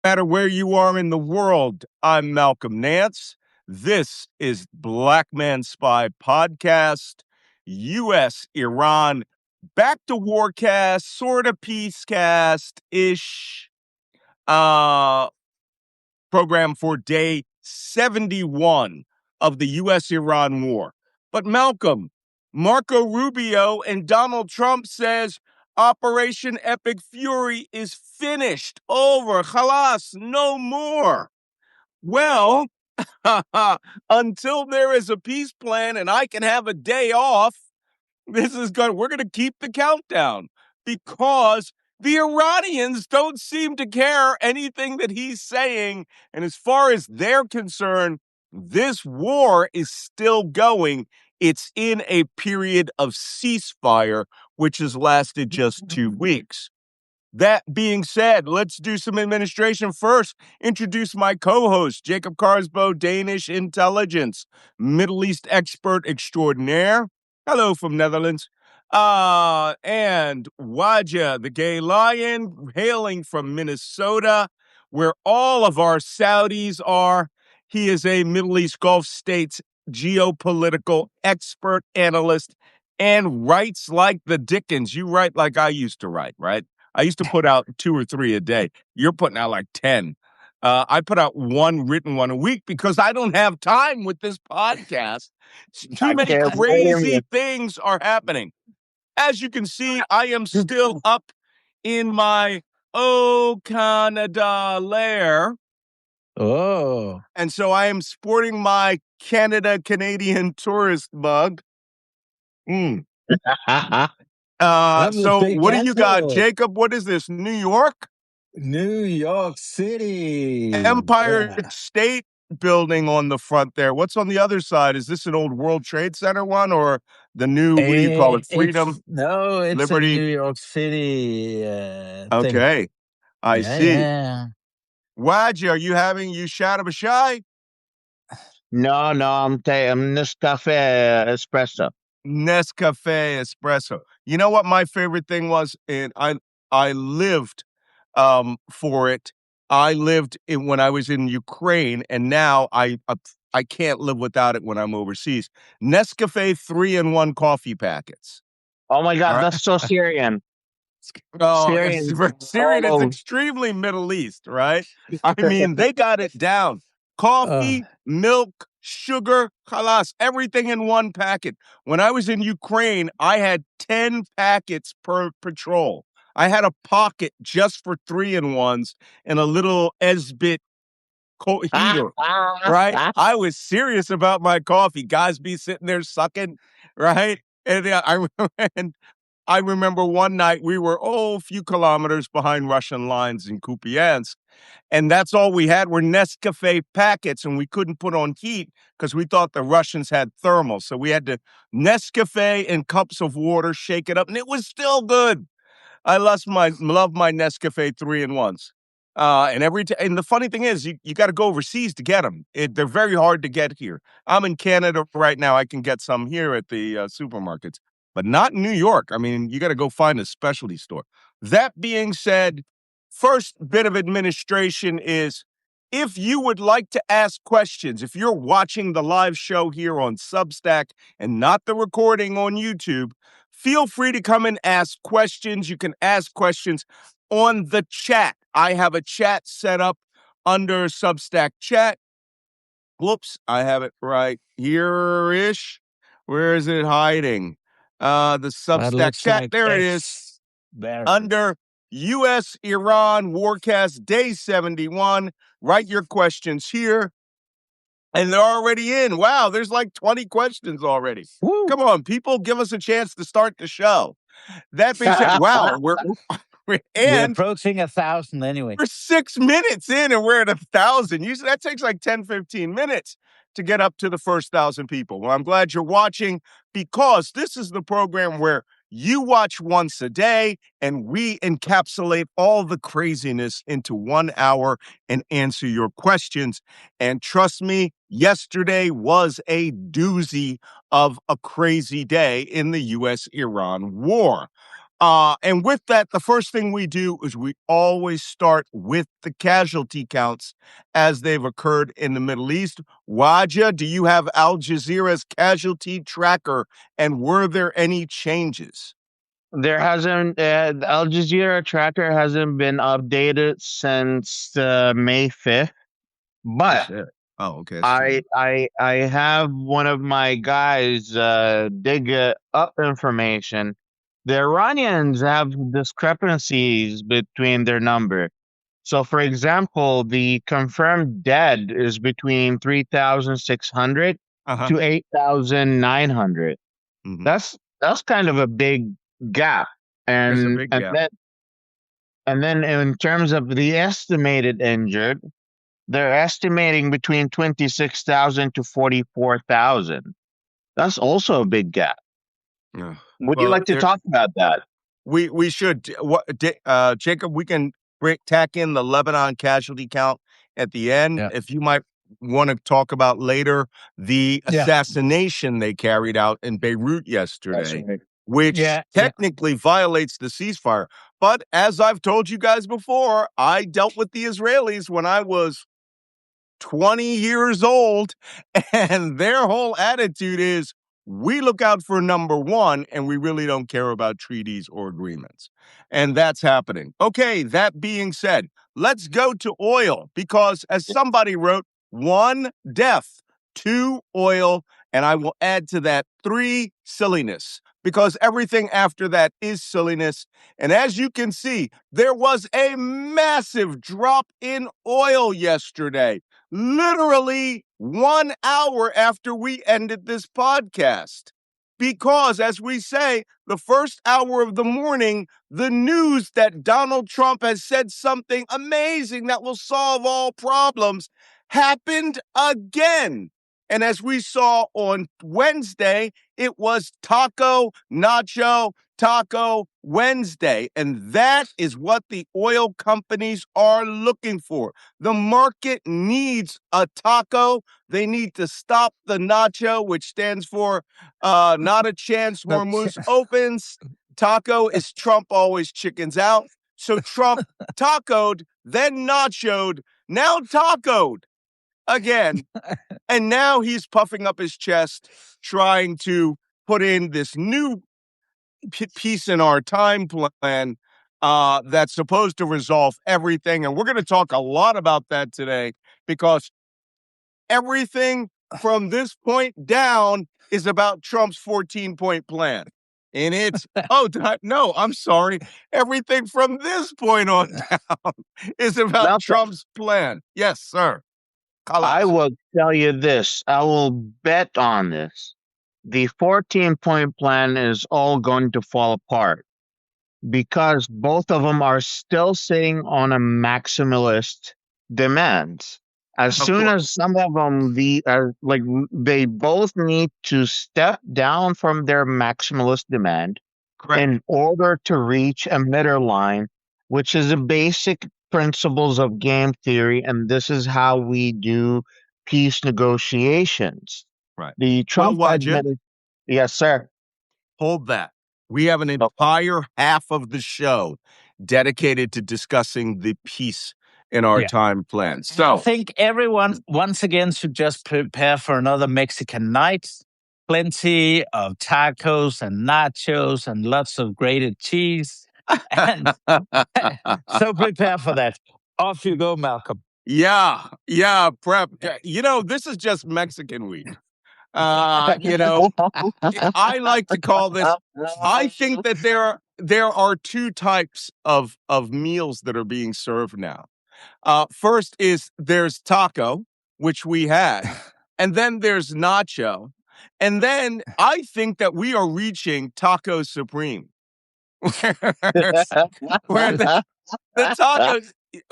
matter where you are in the world, I'm Malcolm Nance. This is Black Man Spy Podcast, US-Iran, back to WARCAST, sort of peacecast-ish program for day 71 of the US-Iran war. But Malcolm, Marco Rubio and Donald Trump says Operation Epic Fury is finished, over, khalas, no more. Well, until there is a peace plan and I can have a day off, we're going to keep the countdown because the Iranians don't seem to care anything that he's saying. And as far as they're concerned, this war is still going. It's in a period of ceasefire, which has lasted just 2 weeks. That being said, let's do some administration first. Introduce my co-host, Jacob Kaarsbo, Danish intelligence, Middle East expert extraordinaire. Hello from Netherlands. And Wajeeh, the gay lion, hailing from Minnesota, where all of our Saudis are. He is a Middle East Gulf states geopolitical expert, analyst, and writes like the Dickens. You write like I used to write, right? I used to put out 2 or 3 a day. You're putting out like 10. I put out one written one a week because I don't have time with this podcast. Too many crazy things are happening. As you can see, I am still up in my Canada lair. Oh. And so I am sporting my Canadian tourist mug. So what do you got, Jacob? What is this? New York? New York City. Empire State Building on the front there. What's on the other side? Is this an old World Trade Center one or the new, what do you call it? Freedom? No, it's Liberty? a New York City okay. thing. I see. Yeah. Wajeeh, are you having shot of a shy? No, I'm Nescafe espresso. Nescafe espresso. You know what my favorite thing was? And I lived for it. I lived when I was in Ukraine, and now I can't live without it when I'm overseas. Nescafe 3-in-1 coffee packets. Oh my God, that's so Syrian. Syrian. Syrian is extremely Middle East, right? I mean, they got it down. Coffee, milk, sugar, khalas, everything in one packet. When I was in Ukraine, I had 10 packets per patrol. I had a pocket just for 3-in-1s and a little Esbit heater, right? I was serious about my coffee. Guys be sitting there sucking, right? And I remember one night we were, a few kilometers behind Russian lines in Kupiansk. And that's all we had were Nescafe packets, and we couldn't put on heat because we thought the Russians had thermal. So we had to Nescafe in cups of water, shake it up, and it was still good. I love my Nescafe 3-in-1s. And the funny thing is, you got to go overseas to get them. They're very hard to get here. I'm in Canada right now. I can get some here at the supermarkets, but not in New York. I mean, you got to go find a specialty store. That being said, first bit of administration is, if you would like to ask questions, if you're watching the live show here on Substack and not the recording on YouTube, feel free to come and ask questions. You can ask questions on the chat. I have a chat set up under Substack chat. Whoops, I have it right here-ish. Where is it hiding? The Substack chat. There it is. Under US-Iran WARCAST Day 71. Write your questions here. And they're already in. Wow, there's like 20 questions already. Woo. Come on, people, give us a chance to start the show. That being said, wow, we're approaching 1,000 anyway. We're 6 minutes in and we're at 1,000. Usually that takes like 10, 15 minutes to get up to the first 1,000 people. Well, I'm glad you're watching, because this is the program where you watch once a day and we encapsulate all the craziness into 1 hour and answer your questions. And trust me, yesterday was a doozy of a crazy day in the US-Iran war. And with that, the first thing we do is we always start with the casualty counts as they've occurred in the Middle East. Wajeeh, do you have Al Jazeera's casualty tracker, and were there any changes? There hasn't, the Al Jazeera tracker hasn't been updated since May 5th, but Oh, okay. I have one of my guys dig up information. The Iranians have discrepancies between their number. So, for example, the confirmed dead is between 3,600 to 8,900. Mhm. That's kind of a big gap. It's a And big gap. then in terms of the estimated injured, they're estimating between 26,000 to 44,000. That's also a big gap. Would you like to talk about that? We should. Jacob, we can tack in the Lebanon casualty count at the end. Yeah. If you might want to talk about later the assassination they carried out in Beirut yesterday, which technically violates the ceasefire. But as I've told you guys before, I dealt with the Israelis when I was 20 years old, and their whole attitude is, we look out for number one, and we really don't care about treaties or agreements. And that's happening. Okay, that being said, let's go to oil, because as somebody wrote, 1, death, 2, oil, and I will add to that 3, silliness, because everything after that is silliness. And as you can see, there was a massive drop in oil yesterday. Literally 1 hour after we ended this podcast. Because, as we say, the first hour of the morning, the news that Donald Trump has said something amazing that will solve all problems happened again. And as we saw on Wednesday, it was Taco Nacho Taco Wednesday. And that is what the oil companies are looking for. The market needs a taco. They need to stop the nacho, which stands for not a chance Hormuz opens. Taco is Trump always chickens out. So Trump tacoed, then nachoed, now tacoed again. And now he's puffing up his chest, trying to put in this new piece in our time plan that's supposed to resolve everything. And we're going to talk a lot about that today, because everything from this point down is about Trump's 14-point plan. And it's, no, I'm sorry. Everything from this point on down is about Trump's plan. Yes, sir. I will tell you this. I will bet on this. The 14-point plan is all going to fall apart because both of them are still sitting on a maximalist demands. As soon as some of them, they both need to step down from their maximalist demand in order to reach a middle line, which is a basic principles of game theory, and this is how we do peace negotiations. Right. The Trump administration. Yes, sir. Hold that. We have an entire half of the show dedicated to discussing the peace in our time plan. So I think everyone, once again, should just prepare for another Mexican night. Plenty of tacos and nachos and lots of grated cheese. And so prepare for that. Off you go, Malcolm. Yeah, prep. This is just Mexican week. I like to call this, I think that there are two types of meals that are being served now. First is there's taco, which we had, and then there's nacho. And then I think that we are reaching Taco Supreme. Where the tacos,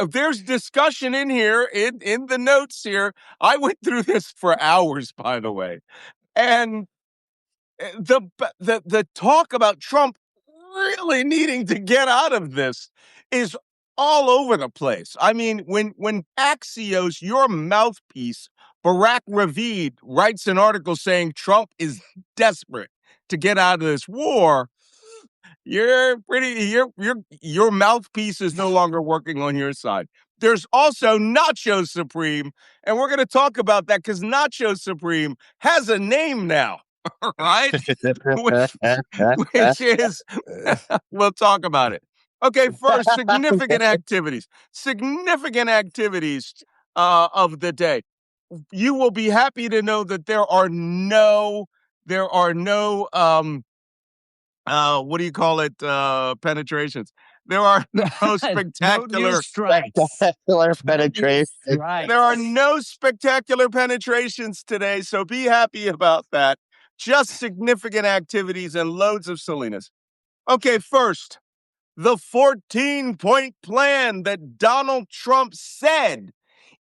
there's discussion in here, in the notes here. I went through this for hours, by the way. And the talk about Trump really needing to get out of this is all over the place. I mean, when Axios, your mouthpiece, Barack Ravid, writes an article saying Trump is desperate to get out of this war, your mouthpiece is no longer working on your side. There's also Nacho Supreme, and we're going to talk about that because Nacho Supreme has a name now, right? which is, we'll talk about it. Okay, first, significant activities of the day. You will be happy to know that there are no what do you call it? Penetrations. There are no spectacular penetration. There are no spectacular penetrations today, so be happy about that. Just significant activities and loads of silliness. Okay, first, the 14-point plan that Donald Trump said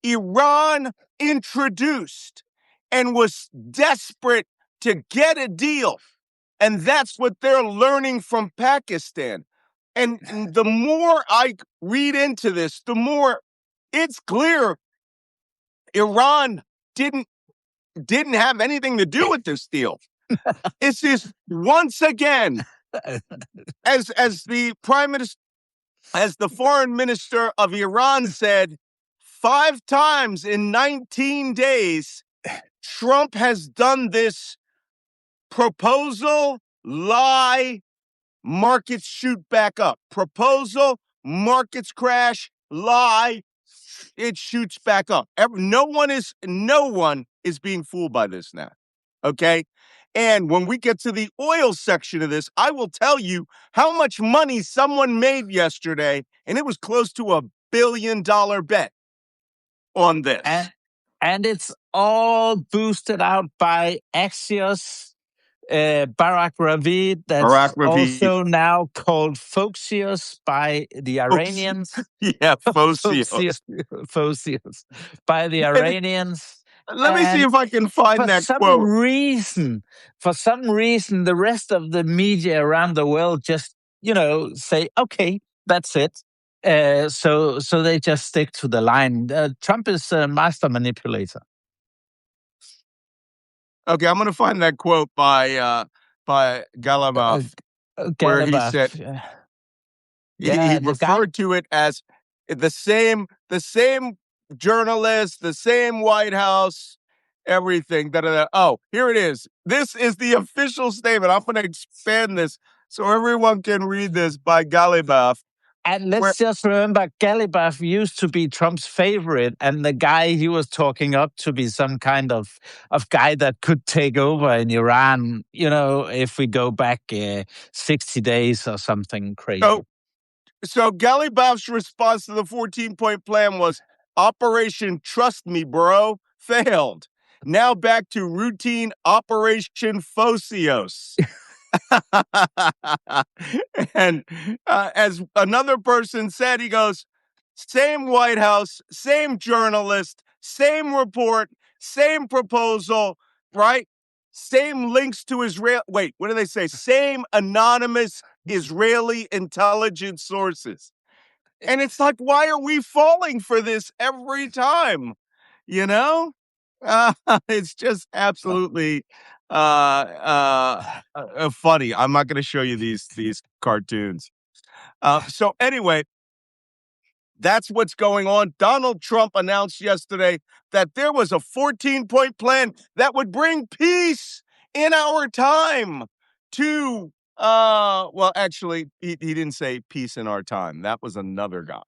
Iran introduced and was desperate to get a deal. And that's what they're learning from Pakistan. And the more I read into this, the more it's clear Iran didn't have anything to do with this deal. It's just once again, as the foreign minister of Iran said, 5 times in 19 days, Trump has done this proposal, lie, markets shoot back up. Proposal, markets crash, lie, it shoots back up. No one is being fooled by this now. Okay? And when we get to the oil section of this, I will tell you how much money someone made yesterday, and it was close to $1 billion bet on this. And it's all boosted out by Axios, Barack Ravid, that's also now called Foxios by the Iranians. Yeah, Foxios. Foxios by the Iranians. Let me see if I can find that quote. For some reason, the rest of the media around the world just, say, okay, that's it. So they just stick to the line. Trump is a master manipulator. Okay, I'm going to find that quote by Galibaf, where he said he referred to it as the same journalist, the same White House, everything. Oh, here it is. This is the official statement. I'm going to expand this so everyone can read this by Galibaf. And let's just remember, Galibaf used to be Trump's favorite, and the guy he was talking up to be some kind of guy that could take over in Iran, if we go back 60 days or something crazy. So Galibaf's response to the 14-point plan was, Operation Trust Me, Bro, failed. Now back to routine Operation Foxios. And as another person said, he goes, same White House, same journalist, same report, same proposal, right? Same links to Israel. Wait, what do they say? Same anonymous Israeli intelligence sources. And it's like, why are we falling for this every time? It's just absolutely funny. I'm not going to show you these cartoons. So anyway, that's what's going on. Donald Trump announced yesterday that there was a 14-point plan that would bring peace in our time to, well, actually, he didn't say peace in our time. That was another guy.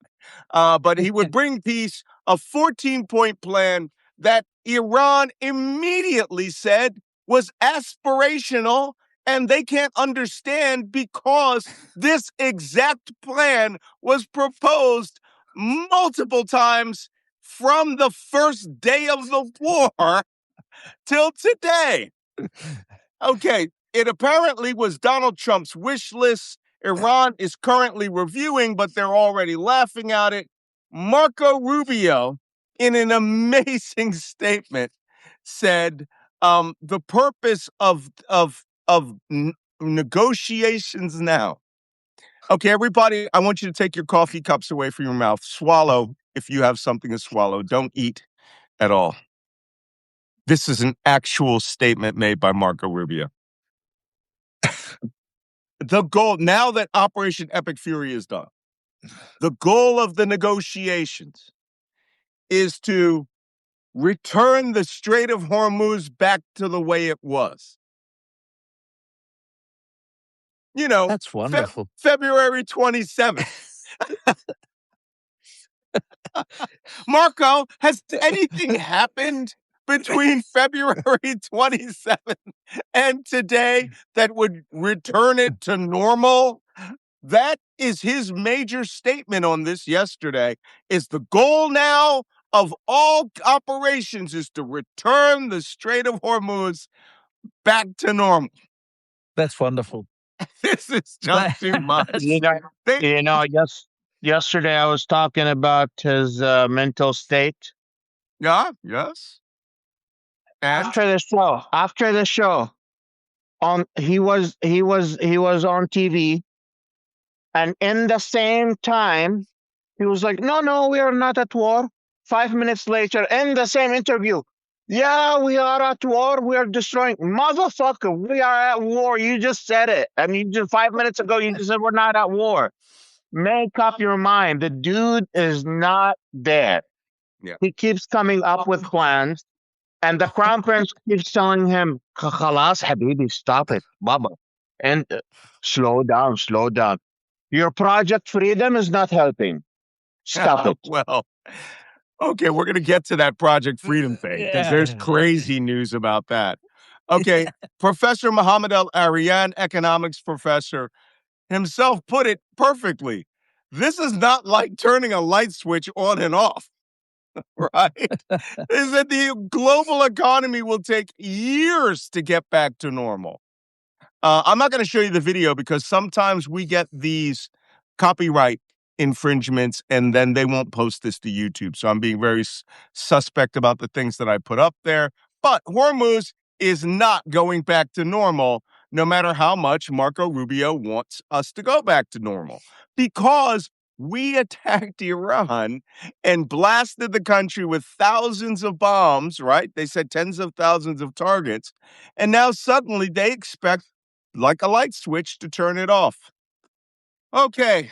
But he would bring peace, a 14-point plan that Iran immediately said was aspirational, and they can't understand because this exact plan was proposed multiple times from the first day of the war till today. Okay, it apparently was Donald Trump's wish list. Iran is currently reviewing, but they're already laughing at it. Marco Rubio, in an amazing statement, said the purpose of negotiations now. Okay, everybody, I want you to take your coffee cups away from your mouth. Swallow if you have something to swallow. Don't eat at all. This is an actual statement made by Marco Rubio. the goal, now that Operation Epic Fury is done, the goal of the negotiations is to return the Strait of Hormuz back to the way it was. You know, that's wonderful. February 27th. Marco, has anything happened between February 27th and today that would return it to normal? That is his major statement on this yesterday, is the goal now of all operations is to return the Strait of Hormuz back to normal. That's wonderful. This is just too much. Yesterday I was talking about his mental state. Yeah, yes. And After the show, he was on TV, and in the same time, he was like, "No, we are not at war." 5 minutes later, in the same interview, "Yeah, we are at war. We are destroying." Motherfucker, we are at war. You just said it. I mean, just 5 minutes ago, you just said we're not at war. Make up your mind. The dude is not dead. Yeah. He keeps coming up with plans, and the crown prince keeps telling him, "Khalas, habibi, stop it, Baba, and slow down. Your Project Freedom is not helping. Stop it." Well, okay, we're going to get to that Project Freedom thing because there's crazy news about that. Okay, Professor Mohammed Al-Arian, economics professor, himself put it perfectly. This is not like turning a light switch on and off, right? Is that the global economy will take years to get back to normal. I'm not going to show you the video because sometimes we get these copyright infringements and then they won't post this to YouTube. So I'm being very suspect about the things that I put up there. But Hormuz is not going back to normal, no matter how much Marco Rubio wants us to go back to normal, because we attacked Iran and blasted the country with thousands of bombs, right? They said tens of thousands of targets. And now suddenly they expect, like a light switch, to turn it off. Okay.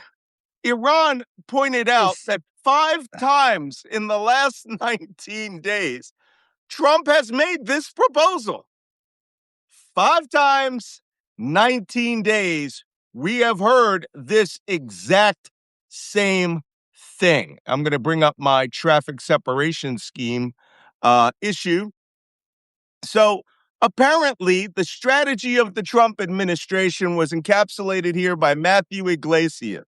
Iran pointed out that 5 times in the last 19 days, Trump has made this proposal. 5 times, 19 days, we have heard this exact same thing. I'm going to bring up my traffic separation scheme issue. So apparently, the strategy of the Trump administration was encapsulated here by Matthew Iglesias,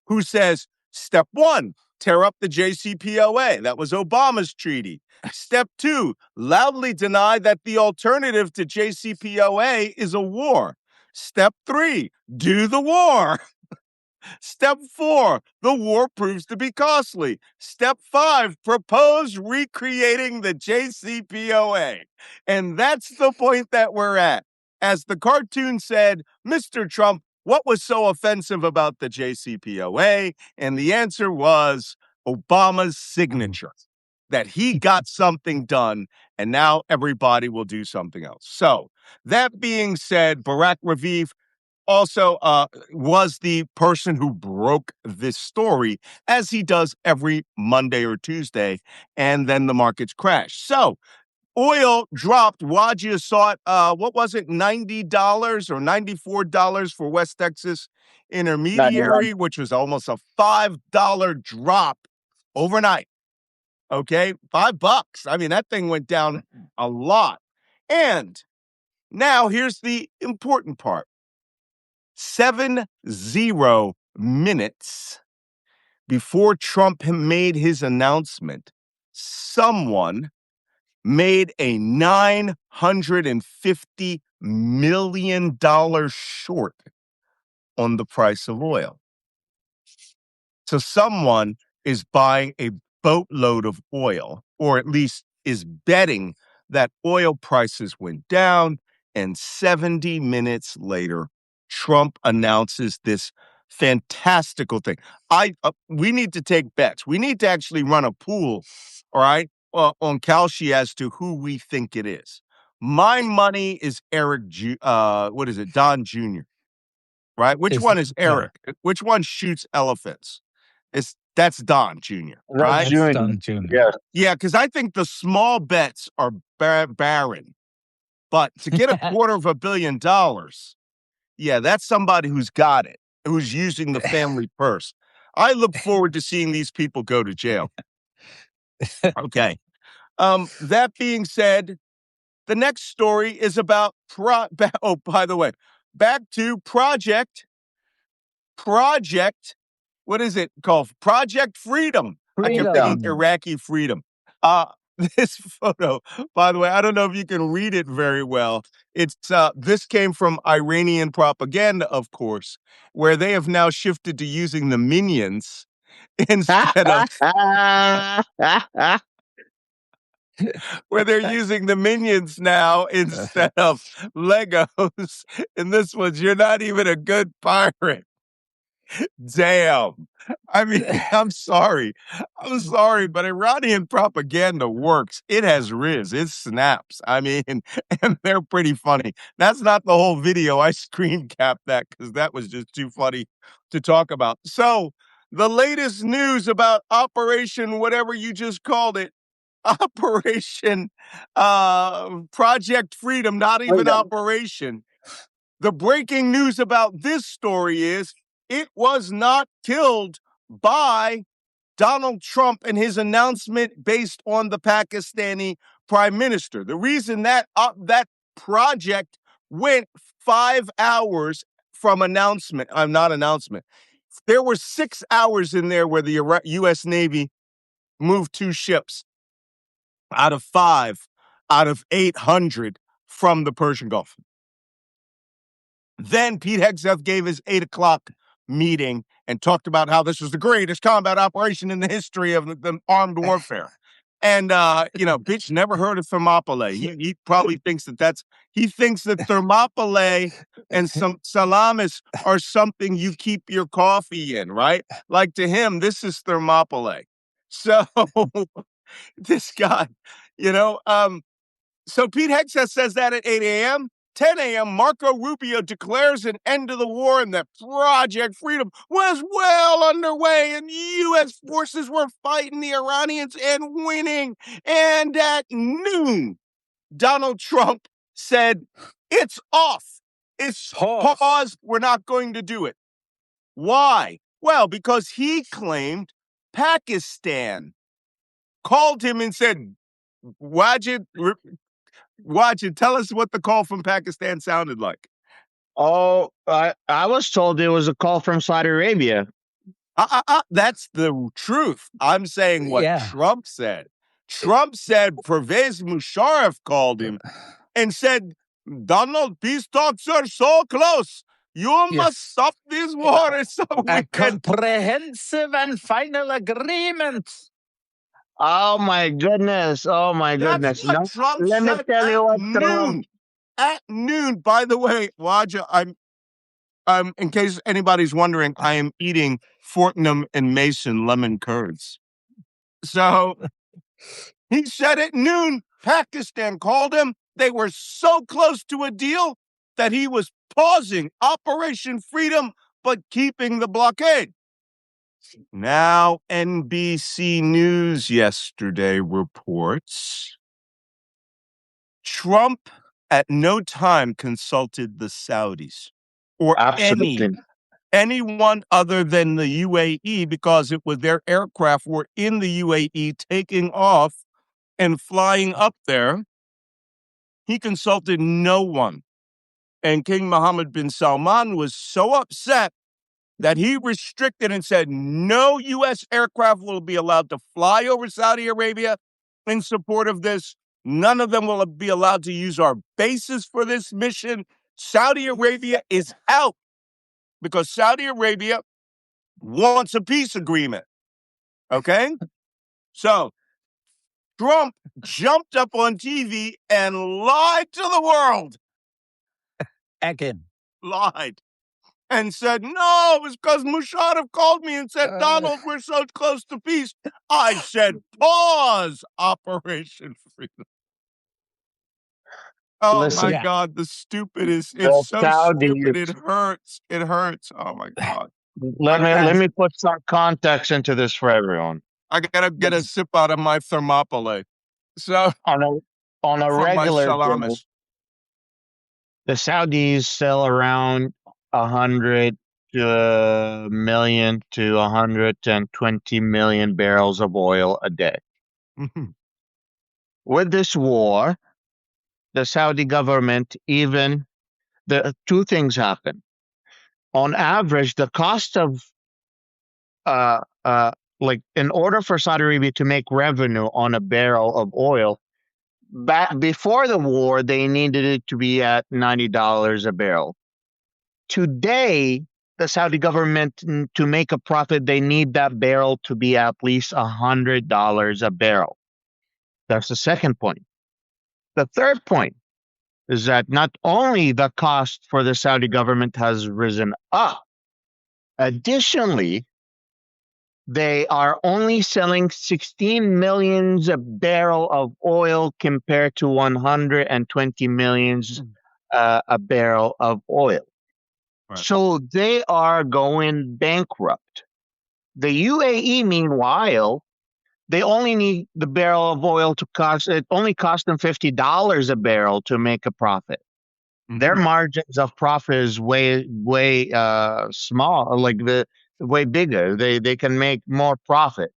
who says, step 1, tear up the JCPOA. That was Obama's treaty. Step 2, loudly deny that the alternative to JCPOA is a war. Step 3, do the war. Step 4, the war proves to be costly. Step 5, propose recreating the JCPOA. And that's the point that we're at. As the cartoon said, Mr. Trump, what was so offensive about the JCPOA? And the answer was Obama's signature, that he got something done, and now everybody will do something else. So, that being said, Barack Raviv also was the person who broke this story, as he does every Monday or Tuesday, and then the markets crashed. So oil dropped. Wajeeh saw it, what was it, $90 or $94 for West Texas Intermediary, which was almost a $5 drop overnight. Okay, $5. I mean, that thing went down a lot. And now here's the important part. 70 minutes before Trump made his announcement, someone made a $950 million short on the price of oil. So someone is buying a boatload of oil, or at least is betting that oil prices went down, and 70 minutes later, Trump announces this fantastical thing. We need to take bets. We need to actually run a pool, all right, on Kalshi as to who we think it is. My money is Don Jr. right? Which one is Eric? Which one shoots elephants? That's Don Jr., right? That's Don Jr. Yes. Yeah, because I think the small bets are barren. But to get $250 million, yeah, that's somebody who's got it, who's using the family purse. I look forward to seeing these people go to jail. Okay. That being said, the next story is about by the way, back to Project. What is it called? Project Freedom. I keep thinking Iraqi Freedom. This photo, by the way, I don't know if you can read it very well. It's this came from Iranian propaganda, of course, where they have now shifted to using the minions instead of where they're using the minions now instead of Legos. And this one's, you're not even a good pirate. Damn. I mean, I'm sorry, but Iranian propaganda works. It has riz, it snaps. I mean, and they're pretty funny. That's not the whole video. I screen capped that because that was just too funny to talk about. So, the latest news about Operation, whatever you just called it, Operation Project Freedom, not even Operation. The breaking news about this story is it was not killed by Donald Trump and his announcement based on the Pakistani prime minister. The reason that that project went 5 hours from not announcement. There were 6 hours in there where the U.S. Navy moved 2 ships out of 5 out of 800 from the Persian Gulf. Then Pete Hegseth gave his 8 o'clock meeting and talked about how this was the greatest combat operation in the history of the armed warfare. And, bitch never heard of Thermopylae. He probably thinks he thinks that Thermopylae and some Salamis are something you keep your coffee in, right? Like to him, this is Thermopylae. So this guy, so Pete Hegseth says that at 8 a.m., 10 a.m., Marco Rubio declares an end to the war and that Project Freedom was well underway and U.S. forces were fighting the Iranians and winning. And at noon, Donald Trump said, it's off. It's paused. We're not going to do it. Why? Well, because he claimed Pakistan called him and said, Wajeeh, tell us what the call from Pakistan sounded like. Oh, I was told it was a call from Saudi Arabia. That's the truth. I'm saying what Trump said. Trump said Pervez Musharraf called him and said, Donald, peace talks are so close. You must stop this war. A comprehensive and final agreement. Oh my goodness! Oh my goodness! That's what Trump said. Let me tell you what Trump. At noon, by the way, Wajeeh, in case anybody's wondering, I am eating Fortnum and Mason lemon curds. So he said at noon, Pakistan called him. They were so close to a deal that he was pausing Operation Freedom, but keeping the blockade. Now, NBC News yesterday reports Trump at no time consulted the Saudis or anyone other than the UAE because their aircraft were in the UAE taking off and flying up there. He consulted no one. And King Mohammed bin Salman was so upset that he restricted and said no U.S. aircraft will be allowed to fly over Saudi Arabia in support of this. None of them will be allowed to use our bases for this mission. Saudi Arabia is out because Saudi Arabia wants a peace agreement. Okay? So Trump jumped up on TV and lied to the world. Again. Lied. And said, no, it was because Musharraf called me and said, Donald, we're so close to peace. I said, pause Operation Freedom. Oh my God, the stupid it's so stupid. It hurts. It hurts. Oh my God. Let me put some context into this for everyone. I gotta get a sip out of my Thermopylae. So on a regular day, the Saudis sell around 100 million to 120 million barrels of oil a day. Mm-hmm. With this war, the Saudi government two things happen. On average, the cost of in order for Saudi Arabia to make revenue on a barrel of oil, back before the war, they needed it to be at $90 a barrel. Today, the Saudi government, to make a profit, they need that barrel to be at least $100 a barrel. That's the second point. The third point is that not only the cost for the Saudi government has risen up, additionally, they are only selling 16 millions a barrel of oil compared to 120 millions a barrel of oil. Right. So they are going bankrupt. The UAE, meanwhile, they only need the barrel of oil it only cost them $50 a barrel to make a profit. Mm-hmm. Their margins of profit is way small, way bigger. They can make more profit.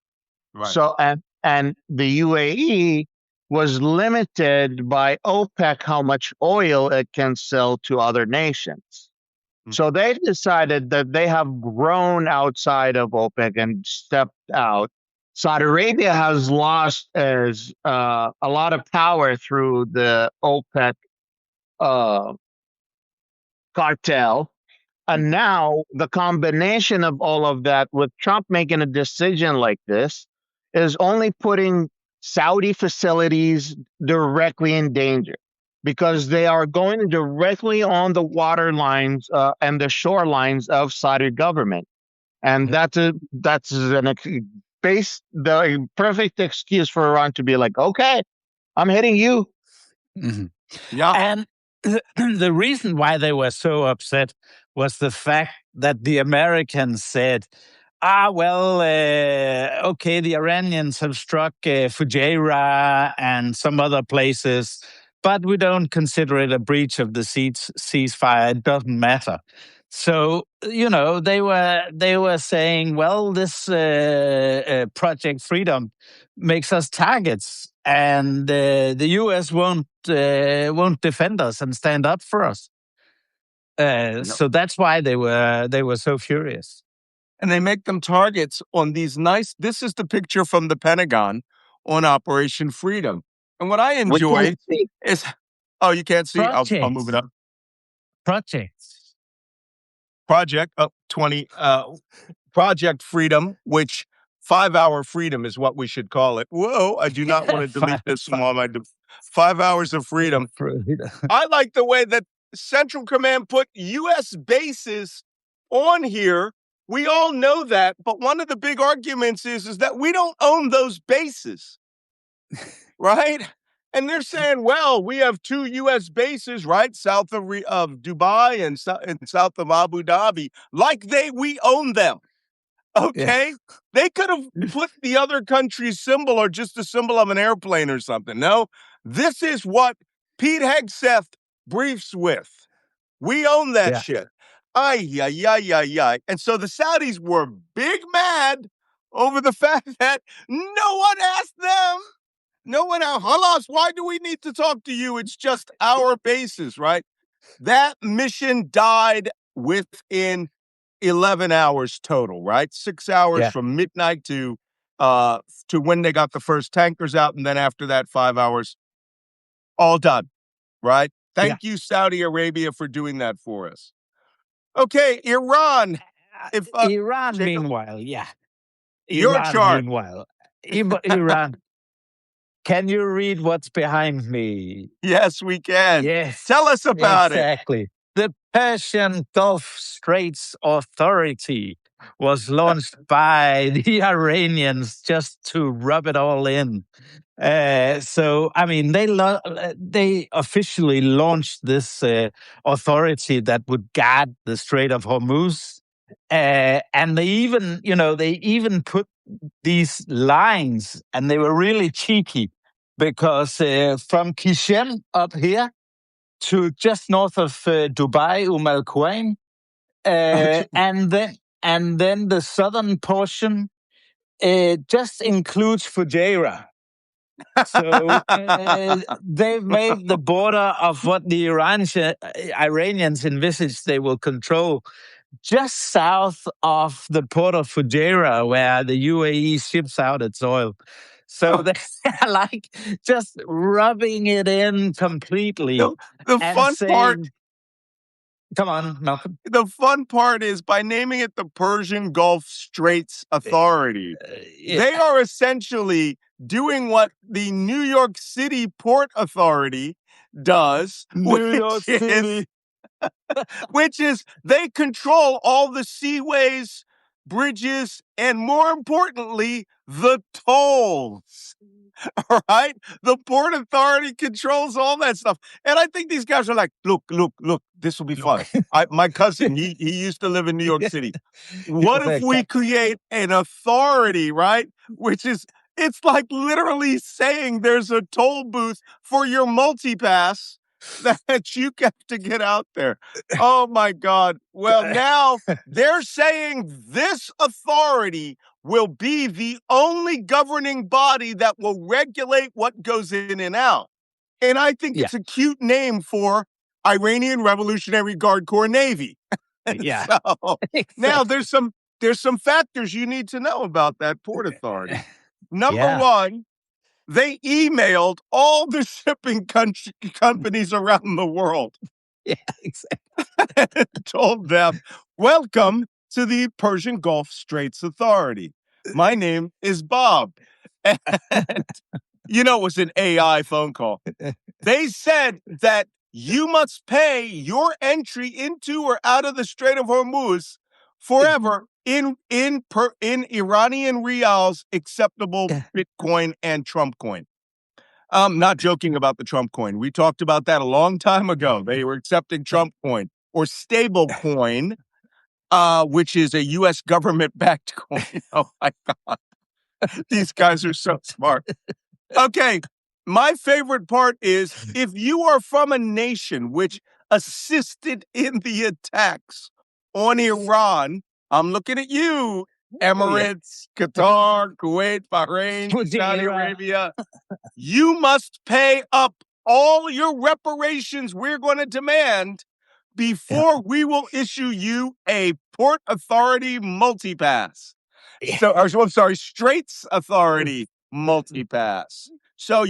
Right. So and the UAE was limited by OPEC how much oil it can sell to other nations. Mm-hmm. So they decided that they have grown outside of OPEC and stepped out. Saudi Arabia has lost a lot of power through the OPEC cartel. And now the combination of all of that, with Trump making a decision like this, is only putting Saudi facilities directly in danger, because they are going directly on the water lines and the shorelines of Saudi government. And that's the perfect excuse for Iran to be like, okay, I'm hitting you. Mm-hmm. Yeah. And the reason why they were so upset was the fact that the Americans said, okay, the Iranians have struck Fujairah and some other places, but we don't consider it a breach of the ceasefire. It doesn't matter. So, they were saying, well, this Project Freedom makes us targets, and the U.S. won't defend us and stand up for us. No. So that's why they were so furious. And they make them targets on these this is the picture from the Pentagon on Operation Freedom. And what I enjoy is, you can't see? I'll move it up. Project Freedom, which 5-hour freedom is what we should call it. Whoa, I do not want to delete this from all my 5 hours of freedom. I like the way that Central Command put U.S. bases on here. We all know that, but one of the big arguments is that we don't own those bases, right? And they're saying, well, we have 2 U.S. bases, right, south of Dubai and south of Abu Dhabi, we own them. Okay, yeah. They could have put the other country's symbol or just the symbol of an airplane or something. No, this is what Pete Hegseth briefs with. We own that shit. Ay. And so the Saudis were big mad over the fact that no one asked them. No one asked, Halas, why do we need to talk to you? It's just our bases, right? That mission died within 11 hours total, right? 6 hours from midnight to when they got the first tankers out, and then after that 5 hours, all done, right? Thank you, Saudi Arabia, for doing that for us. Okay, Iran. Iran, meanwhile, your chart. Meanwhile, Iran. Can you read what's behind me? Yes, we can. Yes. Tell us about it. Exactly. The Persian Gulf Straits Authority was launched by the Iranians just to rub it all in. So, I mean, they officially launched this authority that would guard the Strait of Hormuz, and they even put these lines, and they were really cheeky because from Kishem up here to just north of Dubai, Al Quwain, and then the southern portion just includes Fujairah. So they've made the border of what the Iranians envisage they will control just south of the port of Fujairah, where the UAE ships out its oil. So they're like just rubbing it in completely. The fun part. Come on, Malcolm. The fun part is by naming it the Persian Gulf Straits Authority, they are essentially doing what the New York City Port Authority does, which is they control all the seaways, bridges, and more importantly, the tolls. All right? The Port Authority controls all that stuff. And I think these guys are like, look, this will be fun. My cousin, he used to live in New York City. What if we create an authority, right? Which is, it's like literally saying there's a toll booth for your multipass that you have to get out there. Oh my God. Well, now they're saying this authority will be the only governing body that will regulate what goes in and out. And I think it's a cute name for Iranian Revolutionary Guard Corps Navy. So now there's some factors you need to know about that port authority. Number one, they emailed all the shipping companies around the world. Yeah, exactly. And told them, welcome to the Persian Gulf Straits Authority. My name is Bob. And, it was an AI phone call. They said that you must pay your entry into or out of the Strait of Hormuz forever in Iranian rials, acceptable Bitcoin and Trump coin. I'm not joking about the Trump coin. We talked about that a long time ago. They were accepting Trump coin or stable coin, which is a U.S. government-backed coin. Oh, my God. These guys are so smart. Okay, my favorite part is if you are from a nation which assisted in the attacks on Iran, I'm looking at you, Emirates, Qatar, Kuwait, Bahrain, Saudi Arabia. You must pay up all your reparations we're going to demand before we will issue you a Port Authority multipass. So, I'm sorry, Straits Authority multipass. So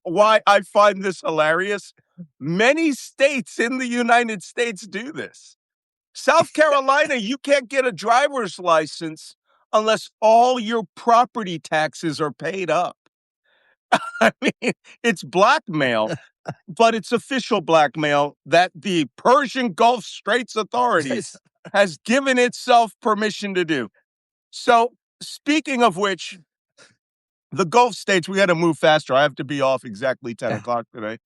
why I find this hilarious? Many states in the United States do this. South Carolina, you can't get a driver's license unless all your property taxes are paid up. I mean, it's blackmail, but it's official blackmail that the Persian Gulf Straits Authority has given itself permission to do. So, speaking of which, the Gulf states, we got to move faster. I have to be off exactly 10 o'clock today.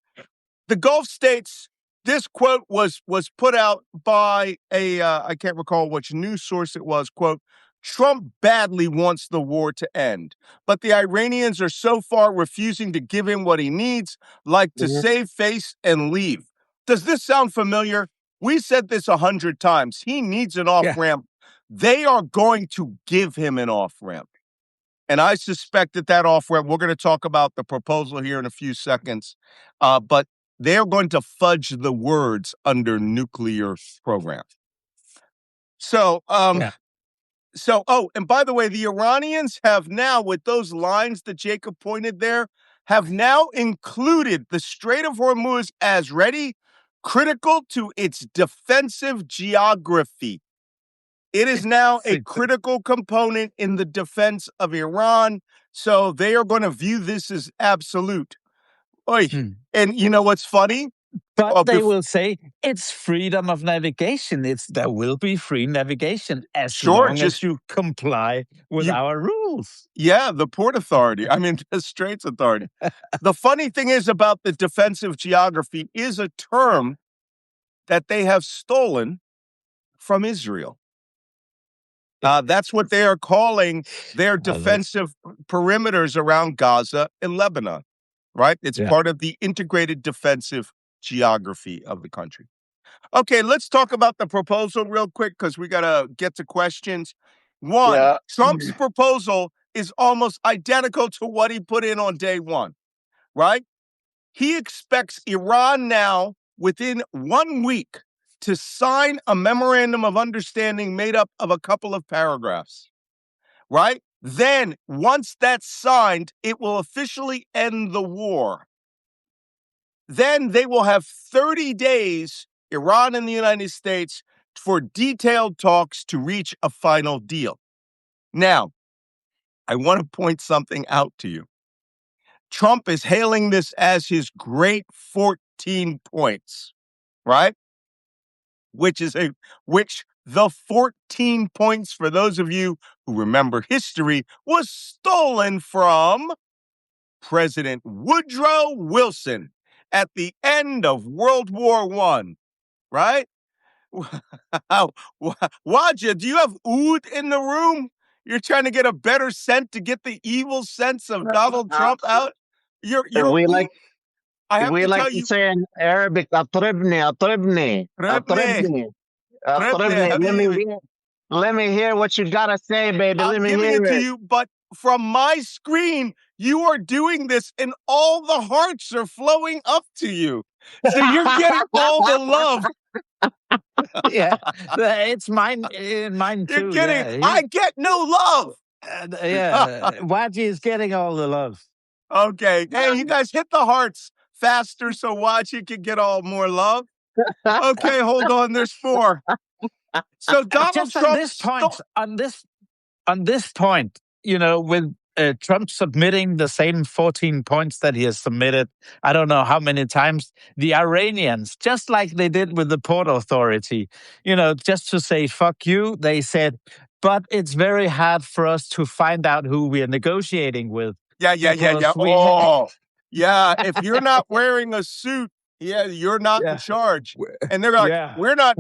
The Gulf states, this quote was put out by I can't recall which news source it was, quote, Trump badly wants the war to end, but the Iranians are so far refusing to give him what he needs, like to save face and leave. Does this sound familiar? We said this 100 times. He needs an off-ramp. They are going to give him an off-ramp. And I suspect that off-ramp, we're going to talk about the proposal here in a few seconds, but they're going to fudge the words under nuclear program. So, and by the way, the Iranians have now, with those lines that Jacob pointed there, have now included the Strait of Hormuz as critical to its defensive geography. It is now a critical component in the defense of Iran, so they are going to view this as absolute. And you know what's funny? But they will say it's freedom of navigation. There will be free navigation as long as you comply with our rules. Yeah, the Port Authority. I mean, the Straits Authority. The funny thing is about the defensive geography is a term that they have stolen from Israel. That's what they are calling their defensive perimeters around Gaza and Lebanon, right? It's part of the integrated defensive geography of the country. Okay, let's talk about the proposal real quick because we got to get to questions. One, Trump's proposal is almost identical to what he put in on day one, right? He expects Iran now, within 1 week, to sign a memorandum of understanding made up of a couple of paragraphs, right? Then, once that's signed, it will officially end the war. Then they will have 30 days, Iran and the United States, for detailed talks to reach a final deal. Now, I want to point something out to you. Trump is hailing this as his great 14 points, right? Which the 14 points, for those of you who remember history, was stolen from President Woodrow Wilson at the end of World War I, right? Wajeeh, do you have oud in the room? You're trying to get a better scent to get the evil sense of Donald Trump out? I have to tell you, say in Arabic, atribni. Let me hear what you gotta say, baby. I'm giving it to you, but from my screen, you are doing this and all the hearts are flowing up to you. So you're getting all the love. Yeah, it's mine too. You're kidding. I get no love. Wajeeh is getting all the love. Okay. Hey, you guys hit the hearts faster so Wajeeh can get all more love. Okay, hold on. There's 4. So Donald Trump on this point, with Trump submitting the same 14 points that he has submitted, I don't know how many times, the Iranians, just like they did with the Port Authority, just to say, fuck you, they said, but it's very hard for us to find out who we are negotiating with. Yeah. Yeah, if you're not wearing a suit, you're not in charge. And they're like, we're not.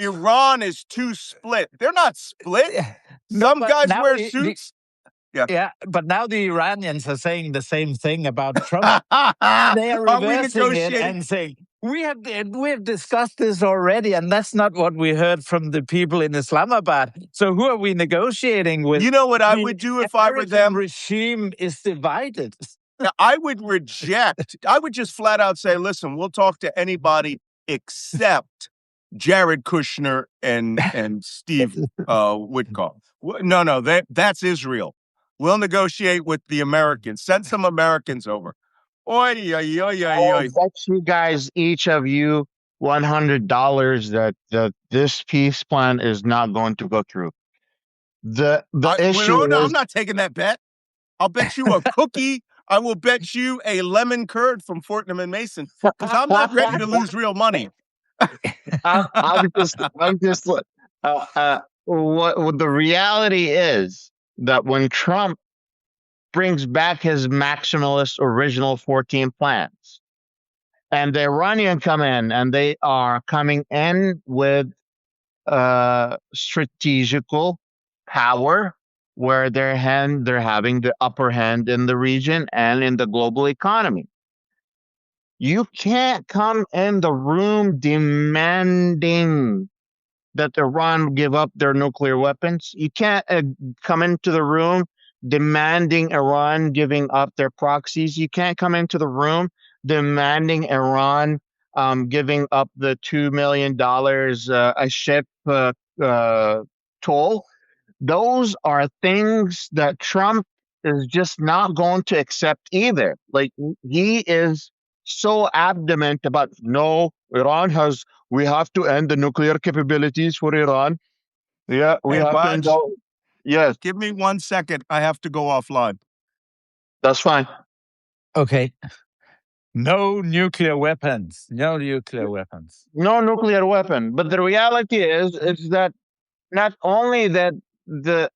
Iran is too split. They're not split. Some guys wear suits. But now the Iranians are saying the same thing about Trump. They are reversing it and saying, we have discussed this already, and that's not what we heard from the people in Islamabad. So who are we negotiating with? You know what I would do if I were them? The regime is divided. I would reject. I would just flat out say, listen, we'll talk to anybody except Jared Kushner and Steve Witkoff. No, that's Israel. We'll negotiate with the Americans. Send some Americans over. I'll bet you guys, each of you, $100 that this peace plan is not going to go through. The issue is, I'm not taking that bet. I'll bet you a cookie. I will bet you a lemon curd from Fortnum and Mason because I'm not ready to lose real money. I'm just. What the reality is that when Trump brings back his maximalist original 14 plans, and the Iranians come in, and they are coming in with strategical power, where they're having the upper hand in the region and in the global economy. You can't come in the room demanding that Iran give up their nuclear weapons. You can't come into the room demanding Iran giving up their proxies. You can't come into the room demanding Iran giving up the $2 million a ship toll. Those are things that Trump is just not going to accept either. Like, he is so adamant about, no, we have to end the nuclear capabilities for Iran. Yeah, we have to end. Yes. Give me 1 second. I have to go offline. That's fine. Okay. No nuclear weapons. No nuclear weapons. No nuclear weapon. But the reality is that not only that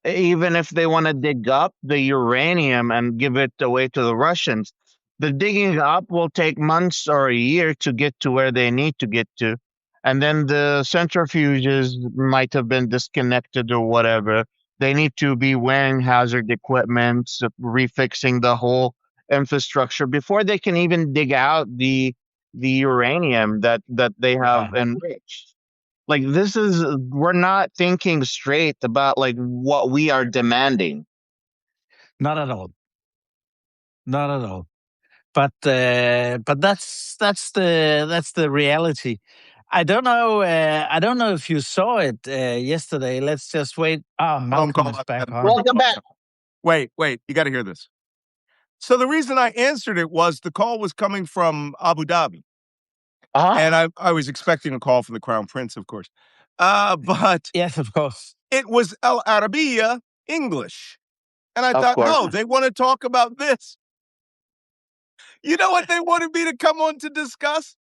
even if they want to dig up the uranium and give it away to the Russians, the digging up will take months or a year to get to where they need to get to. And then the centrifuges might have been disconnected or whatever. They need to be wearing hazard equipment, refixing the whole infrastructure before they can even dig out the uranium that they have enriched. Like, we're not thinking straight about like what we are demanding. Not at all. Not at all. But that's the reality. I don't know. I don't know if you saw it yesterday. Let's just wait. Oh, Malcolm is back on. Welcome back. Wait. You got to hear this. So the reason I answered it was the call was coming from Abu Dhabi. And I was expecting a call from the Crown Prince, of course. But yes, of course. It was Al Arabiya, English. And I thought, no, they want to talk about this. You know what they wanted me to come on to discuss?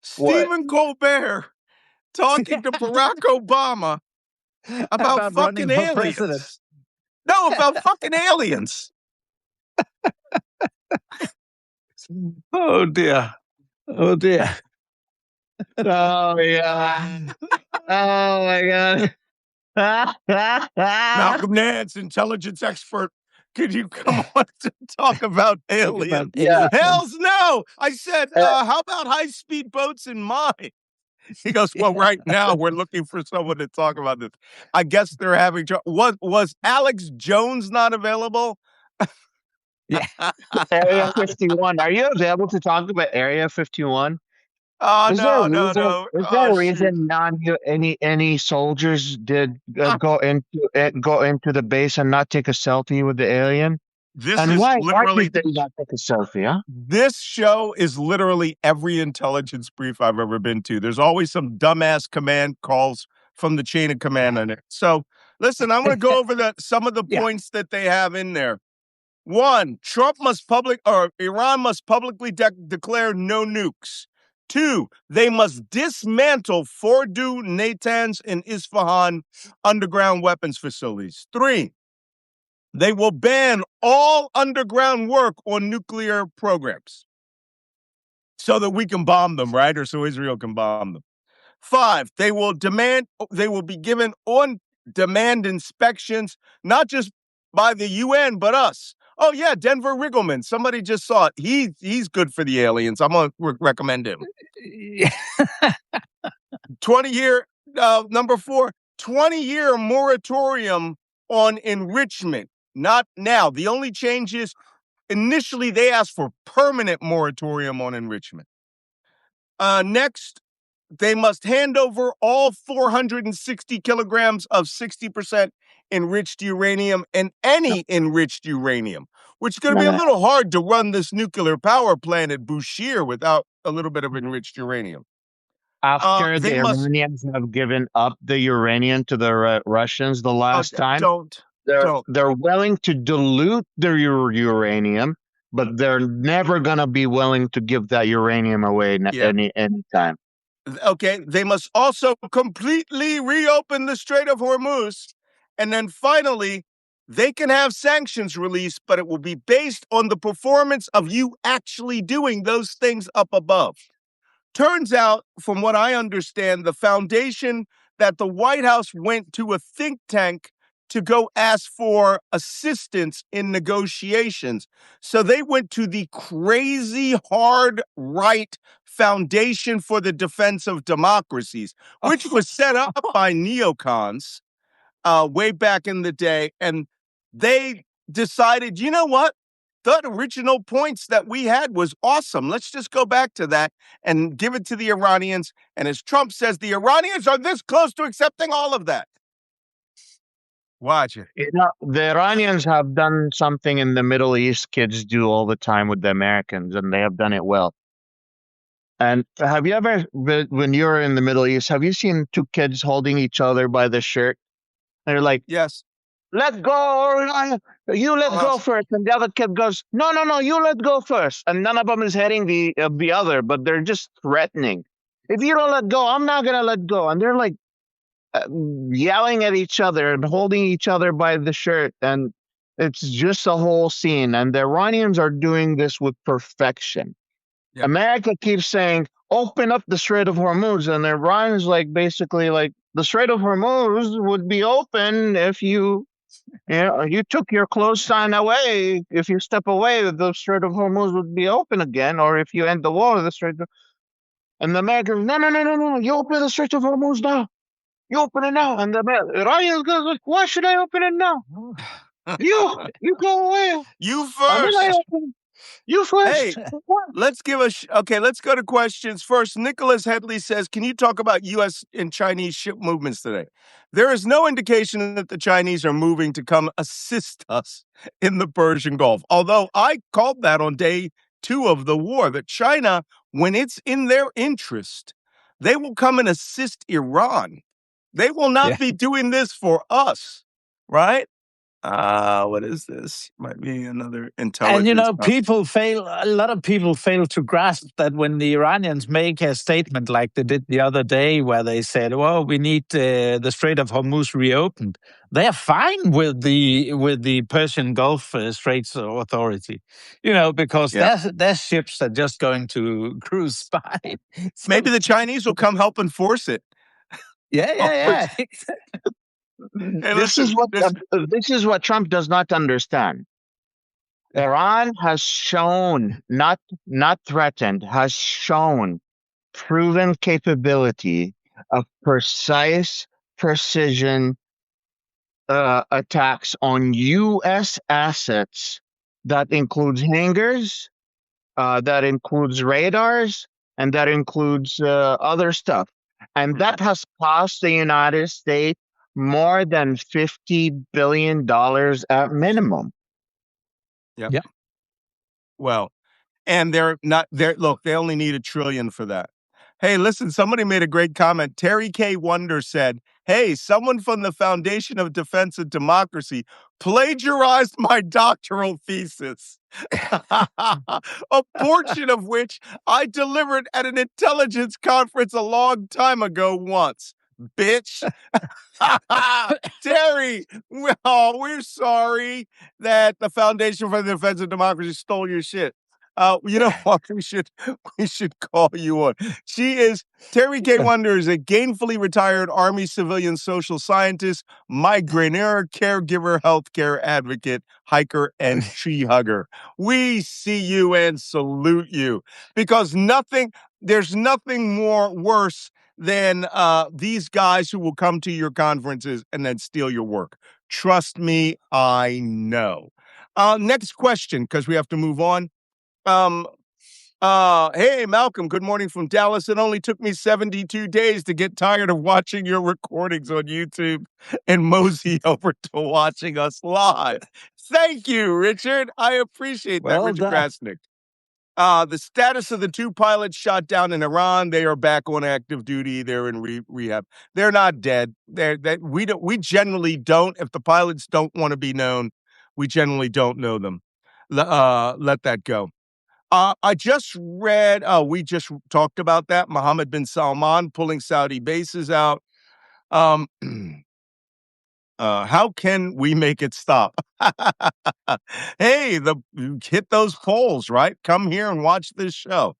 Stephen Colbert talking to Barack Obama about fucking aliens. President. No, about fucking aliens. Oh, dear. Oh, dear. Oh, yeah. Oh, my God. Malcolm Nance, intelligence expert. Could you come on to talk about aliens? Yeah. Hells no! I said, how about high-speed boats in mine? He goes, well, right now we're looking for someone to talk about this. I guess they're having was Alex Jones not available? Yeah. Area 51. Are you available to talk about Area 51? Oh, Is no. Is there a reason any soldiers did go into the base and not take a selfie with the alien? Why did they not take a selfie? Huh? This show is literally every intelligence brief I've ever been to. There's always some dumbass command calls from the chain of command in it. So listen, I'm going to go over some of the points that they have in there. 1, Iran must publicly declare no nukes. 2, they must dismantle Fordo, Natanz, and Isfahan underground weapons facilities. 3, they will ban all underground work on nuclear programs so that we can bomb them, right? Or so Israel can bomb them. 5, they will be given on-demand inspections, not just by the UN, but us. Oh, yeah, Denver Riggleman. Somebody just saw it. He's good for the aliens. I'm going to recommend him. 20-year, number 4, 20-year moratorium on enrichment. Not now. The only change is initially they asked for permanent moratorium on enrichment. Next, they must hand over all 460 kilograms of 60% enriched uranium and any enriched uranium, which is going to be a little hard to run this nuclear power plant at Bushehr without a little bit of enriched uranium. After the Iranians have given up the uranium to the Russians the last time, they're willing to dilute their uranium, but they're never going to be willing to give that uranium away any time. Okay, they must also completely reopen the Strait of Hormuz. And then finally, they can have sanctions released, but it will be based on the performance of you actually doing those things up above. Turns out, from what I understand, the foundation that the White House went to a think tank to go ask for assistance in negotiations. So they went to the crazy hard right Foundation for the Defense of Democracies, which was set up by neocons way back in the day. And they decided, you know what? The original points that we had was awesome. Let's just go back to that and give it to the Iranians. And as Trump says, the Iranians are this close to accepting all of that. Watch it. The Iranians have done something in the Middle East kids do all the time with the Americans, and they have done it well. And have you ever, when you're in the Middle East, have you seen two kids holding each other by the shirt? They're like, yes. let go, or you let go first. And the other kid goes, no, you let go first. And none of them is hitting the other, but they're just threatening. If you don't let go, I'm not going to let go. And they're like yelling at each other and holding each other by the shirt. And it's just a whole scene. And the Iranians are doing this with perfection. Yep. America keeps saying, open up the Strait of Hormuz. And Iran's like, basically like, the Strait of Hormuz would be open if you took your close sign away. If you step away, the Strait of Hormuz would be open again. Or if you end the war, the Strait of... And the Americans, no, you open the Strait of Hormuz now. You open it now. And the Iranians goes like, why should I open it now? You go away. You first. You first. Hey, let's go to questions first. Nicholas Headley says, can you talk about U.S. and Chinese ship movements today? There is no indication that the Chinese are moving to come assist us in the Persian Gulf. Although I called that on day 2 of the war, that China, when it's in their interest, they will come and assist Iran. They will not be doing this for us, right? What is this? Might be another intelligence. And a lot of people fail to grasp that when the Iranians make a statement like they did the other day, where they said, well, we need the Strait of Hormuz reopened, they are fine with the Persian Gulf Straits Authority, because their ships are just going to cruise by. So, maybe the Chinese will come help enforce it. Yeah. Hey, this is what Trump does not understand. Iran has shown, not threatened, has shown proven capability of precise precision attacks on U.S. assets. That includes hangars, that includes radars, and that includes other stuff. And that has cost the United States more than $50 billion at minimum. Yep. Well, and look, they only need $1 trillion for that. Hey, listen, somebody made a great comment. Terry K. Wonder said, hey, someone from the Foundation of Defense and Democracy plagiarized my doctoral thesis, a portion of which I delivered at an intelligence conference a long time ago once. Bitch. Terry, well, we're sorry that the Foundation for the Defense of Democracy stole your shit. You know what? We should call you on. Terry K. Wonder is a gainfully retired Army civilian social scientist, migraineur, caregiver, healthcare advocate, hiker, and tree hugger. We see you and salute you, because there's nothing more worse than these guys who will come to your conferences and then steal your work. Trust me, I know. Next question, because we have to move on. Hey, Malcolm, good morning from Dallas. It only took me 72 days to get tired of watching your recordings on YouTube and mosey over to watching us live. Thank you, Richard. I appreciate that, Richard Krasnick. The status of the 2 pilots shot down in Iran, they are back on active duty. They're in rehab. They're not dead. We generally don't, if the pilots don't want to be known, we generally don't know them. Let that go. I just read, we just talked about that, Mohammed bin Salman pulling Saudi bases out. How can we make it stop? Hey, hit those polls, right? Come here and watch this show.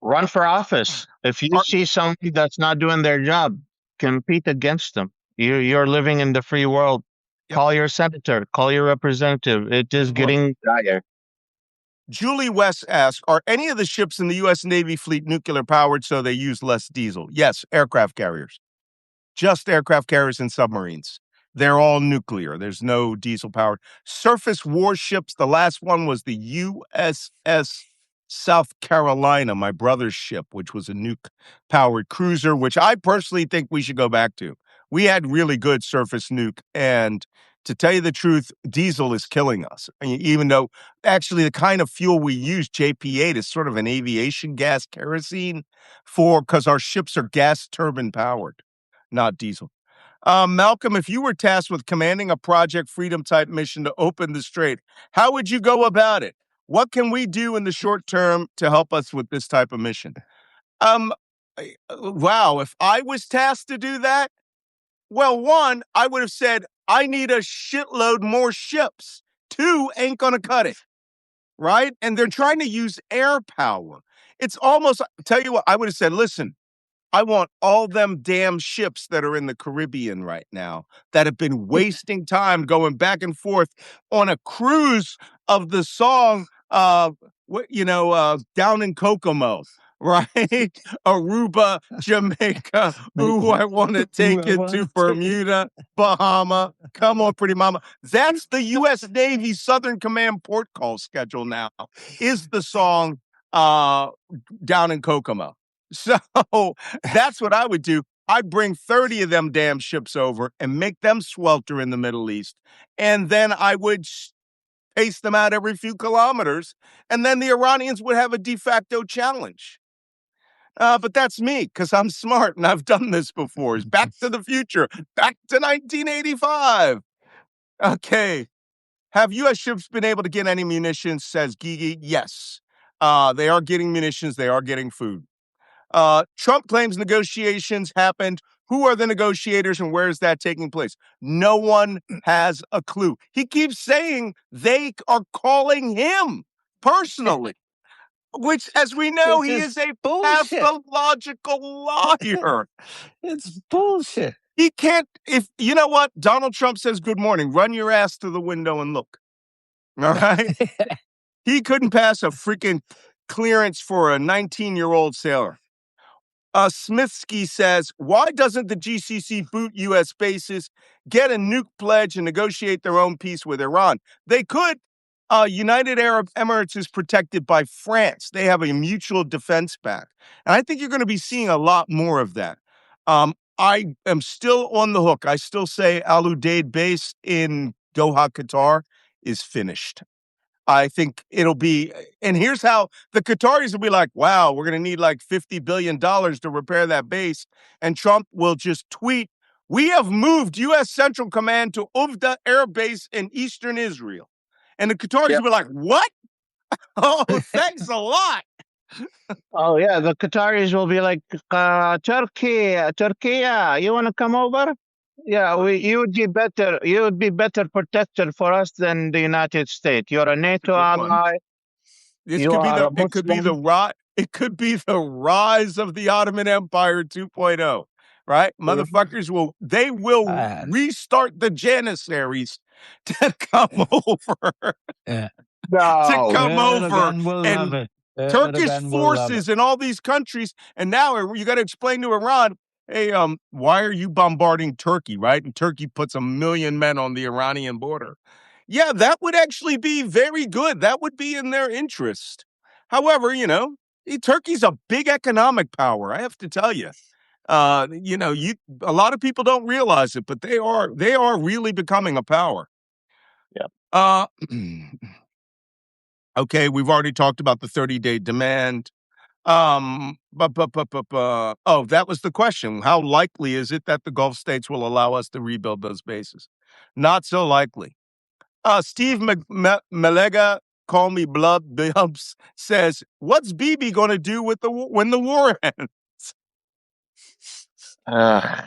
Run for office. If you see somebody that's not doing their job, compete against them. You're living in the free world. Yep. Call your senator. Call your representative. It is getting dire. Julie West asks, are any of the ships in the U.S. Navy fleet nuclear powered so they use less diesel? Yes, aircraft carriers. Just aircraft carriers and submarines. They're all nuclear. There's no diesel powered. Surface warships, the last one was the USS South Carolina, my brother's ship, which was a nuke-powered cruiser, which I personally think we should go back to. We had really good surface nuke, and to tell you the truth, diesel is killing us. Even though actually the kind of fuel we use, JP8, is sort of an aviation gas kerosene because our ships are gas turbine powered, not diesel. Malcolm, if you were tasked with commanding a Project Freedom type mission to open the strait, how would you go about it? What can we do in the short term to help us with this type of mission? Wow, if I was tasked to do that, well, one, I would have said, I need a shitload more ships. Two, ain't gonna cut it, right? And they're trying to use air power. It's almost, tell you what, I would have said, listen, I want all them damn ships that are in the Caribbean right now that have been wasting time going back and forth on a cruise of the song, down in Kokomo, right? Aruba, Jamaica. Ooh, I want to take it to Bermuda, Bahama. Come on, pretty mama. That's the U.S. Navy Southern Command port call schedule now, is the song down in Kokomo. So that's what I would do. I'd bring 30 of them damn ships over and make them swelter in the Middle East. And then I would pace them out every few kilometers. And then the Iranians would have a de facto challenge. But that's me, because I'm smart and I've done this before. It's Back to the Future, back to 1985. Okay. Have U.S. ships been able to get any munitions, says Gigi? Yes. They are getting munitions. They are getting food. Trump claims negotiations happened. Who are the negotiators and where is that taking place? No one has a clue. He keeps saying they are calling him personally, which, as we know, he is a pathological liar. It's bullshit. He can't, if you know what, Donald Trump says, good morning, run your ass to the window and look. All right? He couldn't pass a freaking clearance for a 19-year-old sailor. Smithsky says, why doesn't the GCC boot U.S. bases, get a nuke pledge, and negotiate their own peace with Iran? They could. United Arab Emirates is protected by France. They have a mutual defense pact. And I think you're going to be seeing a lot more of that. I am still on the hook. I still say Al Udeid base in Doha, Qatar is finished. I think it'll be, and here's how the Qataris will be like, wow, we're going to need like $50 billion to repair that base. And Trump will just tweet, we have moved U.S. Central Command to Uvda Air Base in eastern Israel. And the Qataris will be like, what? Oh, thanks a lot. Oh, yeah, the Qataris will be like, Turkey, you want to come over? Yeah, you would be better. You would be better protected for us than the United States. You're a NATO ally. It could be the rise of the Ottoman Empire 2.0, right? Motherfuckers will restart the Janissaries to come over. Yeah. To come over and Turkish forces in all these countries. And now you got to explain to Iran, hey, why are you bombarding Turkey, right? And Turkey puts 1 million men on the Iranian border. Yeah, that would actually be very good. That would be in their interest. However, Turkey's a big economic power, I have to tell you. A lot of people don't realize it, but they are really becoming a power. Yeah. Okay, we've already talked about the 30-day demand. That was the question. How likely is it that the Gulf states will allow us to rebuild those bases? Not so likely. Steve Melega, call me Blood Bumps, says, what's Bibi going to do when the war ends?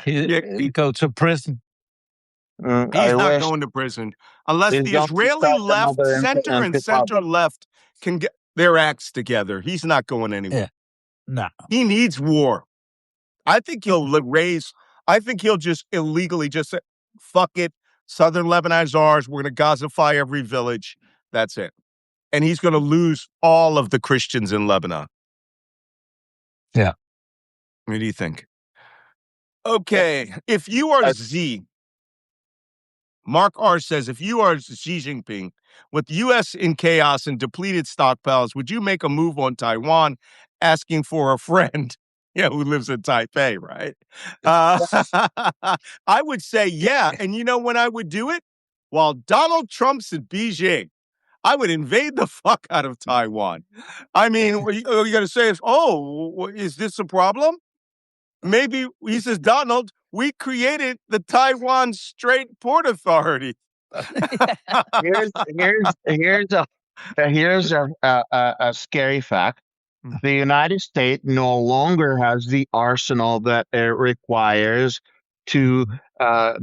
He go to prison. He's not going to prison unless the Israeli left, center, and center left can get their acts together. He's not going anywhere. Yeah. No. He needs war. I think he'll just illegally just say, fuck it. Southern Lebanon is ours. We're going to Gazify every village. That's it. And he's going to lose all of the Christians in Lebanon. Yeah. What do you think? Okay. If you are Z, Mark R says, if you are Xi Jinping, with the U.S. in chaos and depleted stockpiles, would you make a move on Taiwan, asking for a friend who lives in Taipei, right? I would say, yeah. And you know when I would do it? While Donald Trump's in Beijing, I would invade the fuck out of Taiwan. I mean, what are you going to say? Is this a problem? maybe, he says, Donald, we created the Taiwan Strait Port Authority. Here's a scary fact. The United States no longer has the arsenal that it requires to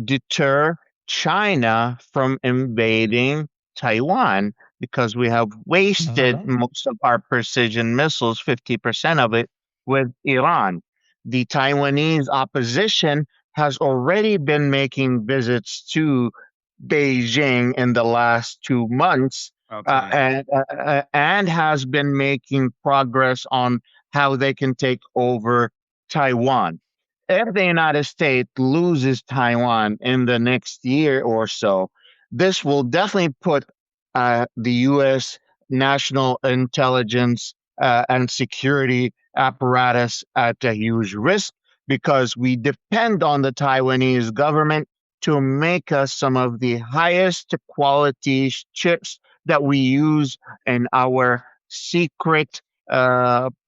deter China from invading Taiwan, because we have wasted most of our precision missiles, 50% of it, with Iran. The Taiwanese opposition has already been making visits to Beijing in the last 2 months, and has been making progress on how they can take over Taiwan. If the United States loses Taiwan in the next year or so, this will definitely put the U.S. national intelligence and security apparatus at a huge risk, because we depend on the Taiwanese government to make us some of the highest quality chips that we use in our secret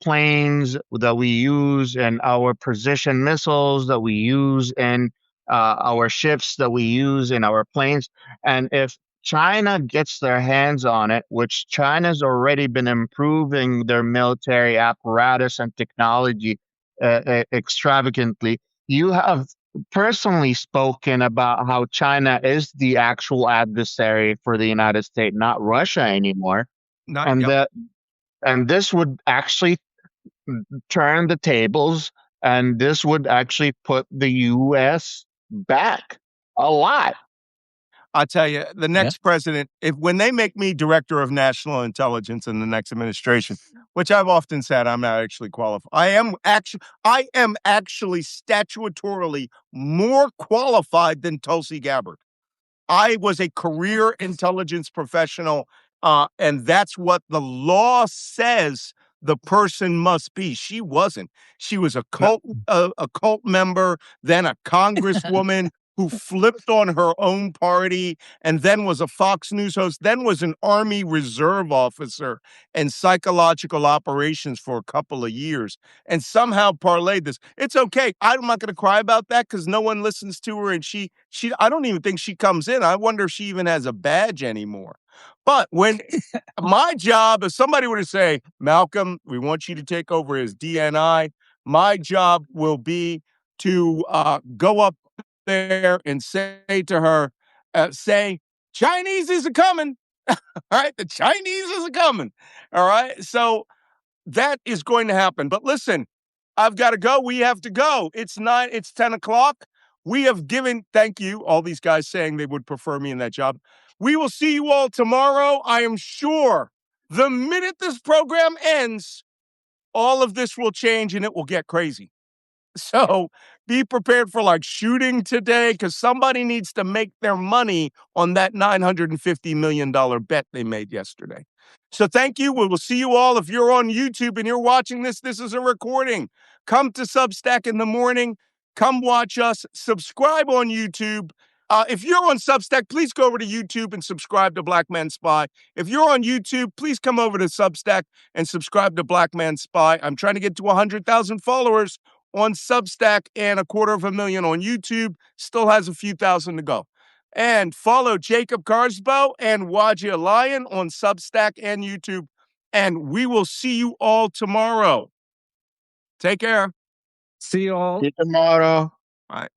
planes, that we use in our precision missiles, that we use in our ships, that we use in our planes. And if China gets their hands on it, which China's already been improving their military apparatus and technology extravagantly, you have personally spoken about how China is the actual adversary for the United States, not Russia anymore. And this would actually turn the tables, and this would actually put the U.S. back a lot. I'll tell you, the next president, when they make me director of national intelligence in the next administration, which I've often said I'm not actually qualified. I am actually statutorily more qualified than Tulsi Gabbard. I was a career intelligence professional, and that's what the law says the person must be. She wasn't. She was a cult member, then a congresswoman who flipped on her own party, and then was a Fox News host, then was an Army Reserve officer and psychological operations for a couple of years, and somehow parlayed this. It's okay. I'm not going to cry about that because no one listens to her, and she I don't even think she comes in. I wonder if she even has a badge anymore. But when my job, if somebody were to say, Malcolm, we want you to take over as DNI, my job will be to go up there and say to her, Chinese is coming. All right, the Chinese is coming. All right, so that is going to happen. But listen, I've got to go. We have to go. It's 10 o'clock. We have given, thank you, all these guys saying they would prefer me in that job. We will see you all tomorrow. I am sure the minute this program ends, all of this will change and it will get crazy. So be prepared for like shooting today, because somebody needs to make their money on that $950 million bet they made yesterday. So thank you. We will see you all. If you're on YouTube and you're watching this, this is a recording. Come to Substack in the morning. Come watch us. Subscribe on YouTube. If you're on Substack, please go over to YouTube and subscribe to Black Man Spy. If you're on YouTube, please come over to Substack and subscribe to Black Man Spy. I'm trying to get to 100,000 followers on Substack and 250,000 on YouTube. Still has a few thousand to go. And follow Jacob Kaarsbo and Wajeeh Lion on Substack and YouTube. And we will see you all tomorrow. Take care. See you all. See you tomorrow. All right.